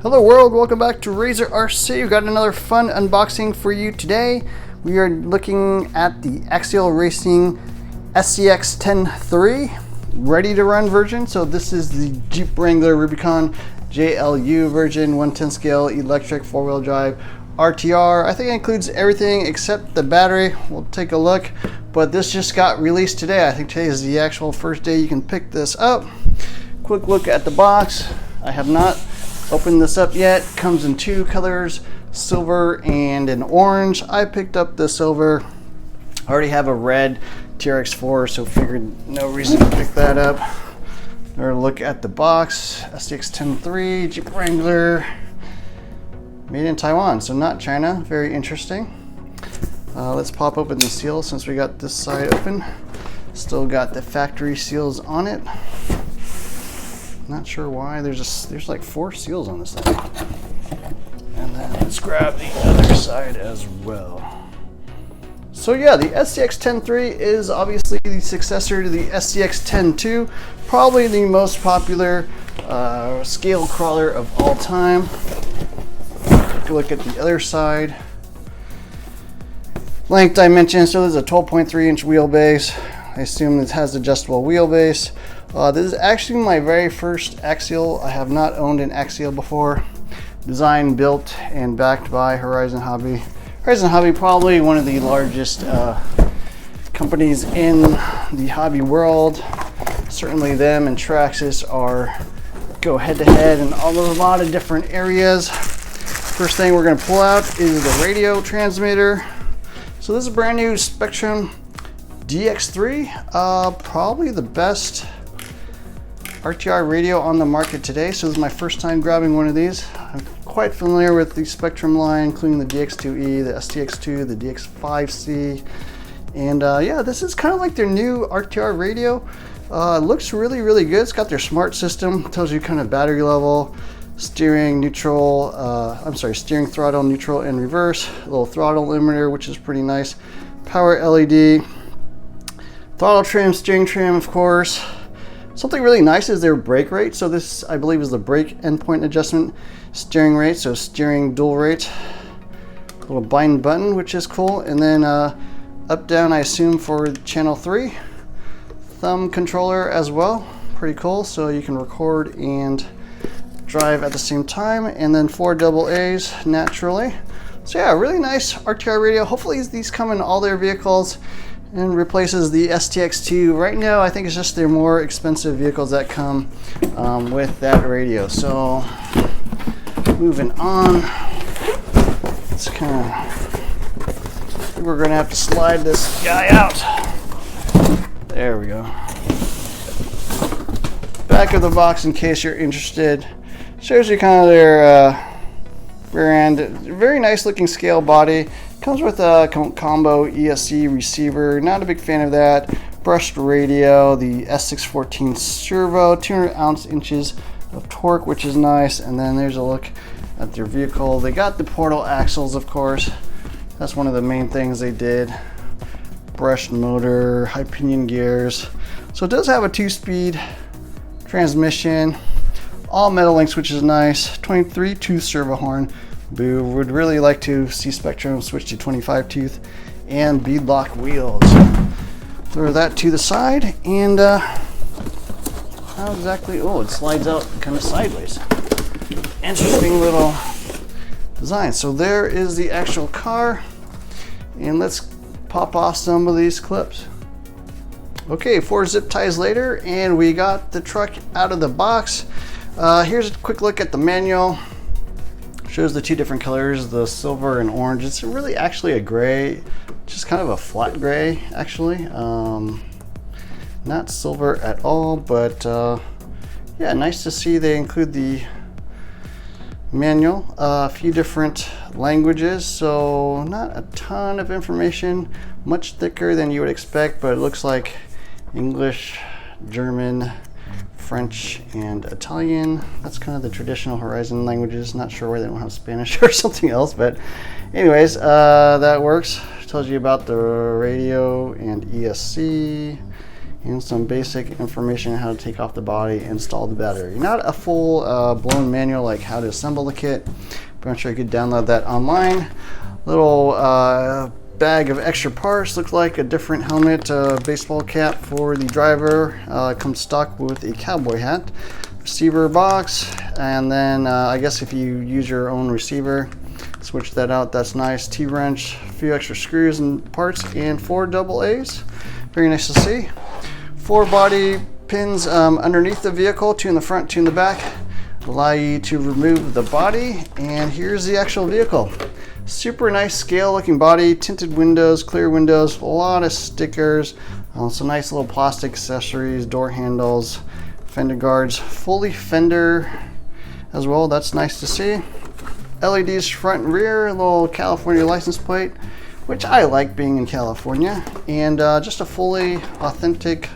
Hello world, welcome back to Razor RC. We've got another fun unboxing for you today. We are looking at the Axial SCX10 III ready to run version. So this is the Jeep Wrangler Rubicon JLU version, 110 scale electric 4-wheel drive RTR. I think it includes everything except the battery. We'll take a look, but this just got released today. I think today is the actual first day you can pick this up. Quick look at the box. I have not opened this up yet. Comes in two colors, silver and an orange. I picked up the silver. I already have a red TRX4, so figured no reason to pick that up. Another look at the box. SCX10 III Jeep Wrangler, made in Taiwan, so not China. Very interesting. Let's pop open the seal since we got this side open. Still got the factory seals on it. Not sure why. There's like 4 seals on this thing. And then let's grab the other side as well. So yeah, the SCX10 III is obviously the successor to the SCX10 II, probably the most popular scale crawler of all time. Take a look at the other side. Length dimensions, so there's a 12.3 inch wheelbase. I assume this has adjustable wheelbase. This is actually my very first Axial. I have not owned an Axial before. Designed, built, and backed by Horizon Hobby. Horizon Hobby, probably one of the largest companies in the hobby world. Certainly them and Traxxas go head to head in a lot of different areas. First thing we're going to pull out is the radio transmitter. So this is a brand new Spectrum DX3, probably the best RTR radio on the market today. So this is my first time grabbing one of these. I'm quite familiar with the Spectrum line, including the DX2E, the STX2, the DX5C. And yeah, this is kind of like their new RTR radio. It looks really, really good. It's got their smart system, tells you kind of battery level, steering, neutral, steering, throttle, neutral, and reverse. A little throttle limiter, which is pretty nice. Power LED, throttle trim, steering trim, of course. Something really nice is their brake rate. So this, I believe, is the brake endpoint adjustment. Steering rate, so steering dual rate. Little bind button, which is cool. And then up, down, I assume, for channel 3. Thumb controller as well. Pretty cool. So you can record and drive at the same time. And then 4 double A's naturally. So yeah, really nice RTR radio. Hopefully these come in all their vehicles and replaces the STX2. Right now, I think it's just their more expensive vehicles that come with that radio. So moving on, it's we're gonna have to slide this guy out. There we go. Back of the box, in case you're interested, shows you kind of their rear end. Very nice looking scale body. Comes with a combo ESC receiver. Not a big fan of that. Brushed radio, the S614 servo, 200 inches of torque, which is nice. And then there's a look at their vehicle. They got the portal axles, of course. That's one of the main things they did. Brushed motor, high pinion gears. So it does have a 2-speed transmission. All metal links, which is nice. 23 tooth servo horn. Boo, would really like to see Spectrum switch to 25 tooth and beadlock wheels. Throw that to the side, and how exactly, oh, it slides out kind of sideways. Interesting little design. So there is the actual car, and let's pop off some of these clips. Okay, 4 zip ties later, and we got the truck out of the box. Here's a quick look at the manual. Shows the 2 different colors, the silver and orange. It's really actually a gray, just kind of a flat gray actually. Not silver at all, but yeah, nice to see they include the manual. A few different languages, so not a ton of information, much thicker than you would expect, but it looks like English, German, French, and Italian. That's kind of the traditional Horizon languages. Not sure why they don't have Spanish or something else, but anyways, that works. Tells you about the radio and ESC and some basic information on how to take off the body, install the battery. Not a full blown manual like how to assemble the kit, but I'm sure you could download that online. Little bag of extra parts. Looks like a different helmet, baseball cap for the driver. Comes stock with a cowboy hat. Receiver box, and then I guess if you use your own receiver, switch that out. That's nice. T-wrench, a few extra screws and parts, and 4 AA's. Very nice to see. 4 body pins underneath the vehicle, 2 in the front, 2 in the back. Allow you to remove the body, and here's the actual vehicle. Super nice scale looking body, tinted windows, clear windows, a lot of stickers, some nice little plastic accessories, door handles, fender guards, fully fender as well. That's nice to see. LEDs front and rear, a little California license plate, which I like being in California, and just a fully authentic,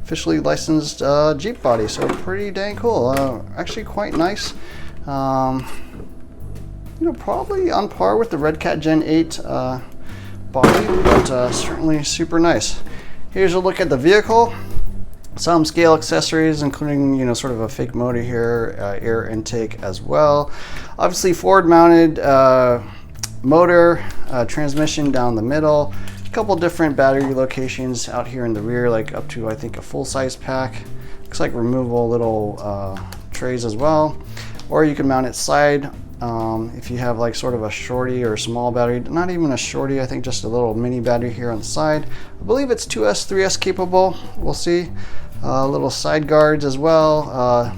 officially licensed Jeep body. So pretty dang cool. Actually quite nice. You know, probably on par with the Red Cat Gen 8 body, but certainly super nice. Here's a look at the vehicle. Some scale accessories, including, you know, sort of a fake motor here, air intake as well. Obviously forward mounted motor, transmission down the middle. A couple different battery locations out here in the rear, like up to I think a full size pack. Looks like removable little trays as well. Or you can mount it side if you have like sort of a shorty or a small battery. Not even a shorty, I think just a little mini battery here on the side. I believe it's 2S, 3S capable. We'll see. Little side guards as well.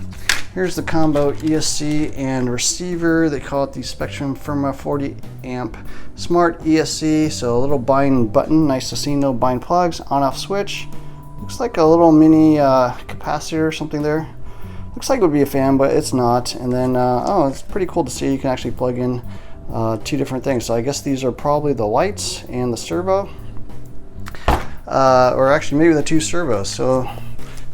Here's the combo ESC and receiver. They call it the Spectrum Firma 40 amp Smart ESC. So a little bind button, nice to see, no bind plugs, on off switch. Looks like a little mini capacitor or something there. Looks like it would be a fan, but it's not. And then, oh, it's pretty cool to see you can actually plug in 2 different things. So I guess these are probably the lights and the servo. Or actually maybe the 2 servos. So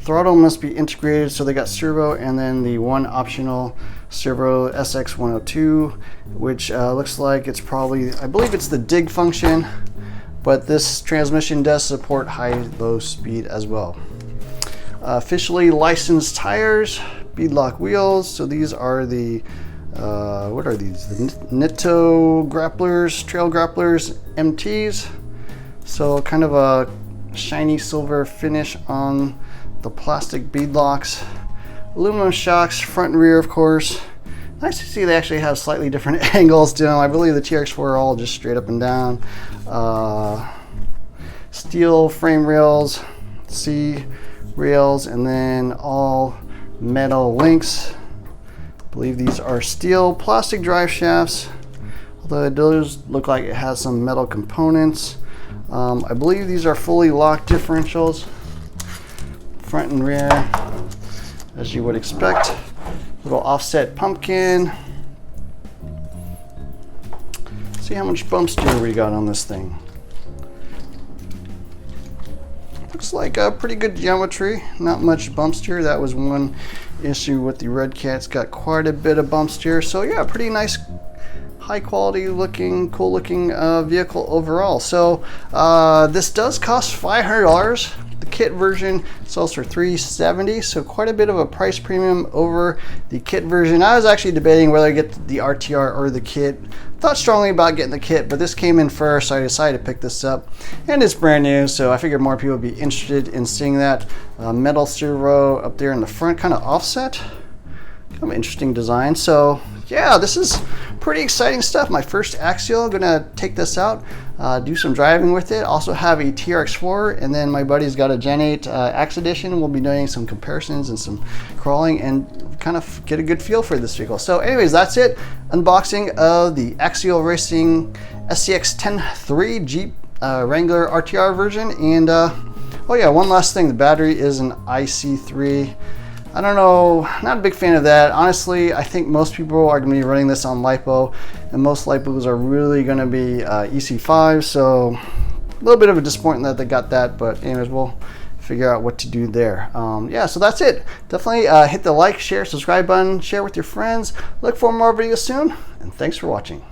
throttle must be integrated, so they got servo and then the one optional servo SX10 which looks like it's probably, I believe it's the dig function, but this transmission does support high-low speed as well. Officially licensed tires, Beadlock Wheels. So these are the, what are these? The Nitto Grapplers, Trail Grapplers MTs. So kind of a shiny silver finish on the plastic beadlocks. Aluminum shocks, front and rear, of course. Nice to see they actually have slightly different angles to them. I believe the TRX4 are all just straight up and down. Steel frame rails, C rails, and then all metal links. I believe these are steel. Plastic drive shafts, although it does look like it has some metal components. I believe these are fully locked differentials, front and rear, as you would expect. Little offset pumpkin. See how much bump steer we got on this thing. Looks like a pretty good geometry, not much bump steer. That was one issue with the Red Cat. It's got quite a bit of bump steer. So yeah, pretty nice, high quality looking, cool looking vehicle overall. So this does cost $500. The kit version sells for $370, so quite a bit of a price premium over the kit version. I was actually debating whether I get the RTR or the kit. Thought strongly about getting the kit, but this came in first, so I decided to pick this up. And it's brand new, so I figured more people would be interested in seeing that. Metal servo up there in the front, kind of offset. Kind of interesting design. So yeah, this is pretty exciting stuff. My first Axial. Gonna take this out, do some driving with it. Also have a TRX4, and then my buddy's got a Gen 8 X Edition. We'll be doing some comparisons and some crawling and kind of get a good feel for this vehicle. So anyways, that's it. Unboxing of the Axial Racing SCX10 III Jeep Wrangler RTR version. And oh yeah, one last thing. The battery is an IC3. I don't know, not a big fan of that. Honestly, I think most people are gonna be running this on LiPo, and most LiPos are really gonna be EC5, so a little bit of a disappointment that they got that, but anyways, we'll figure out what to do there. Yeah, so that's it. Definitely hit the like, share, subscribe button, share with your friends. Look for more videos soon, and thanks for watching.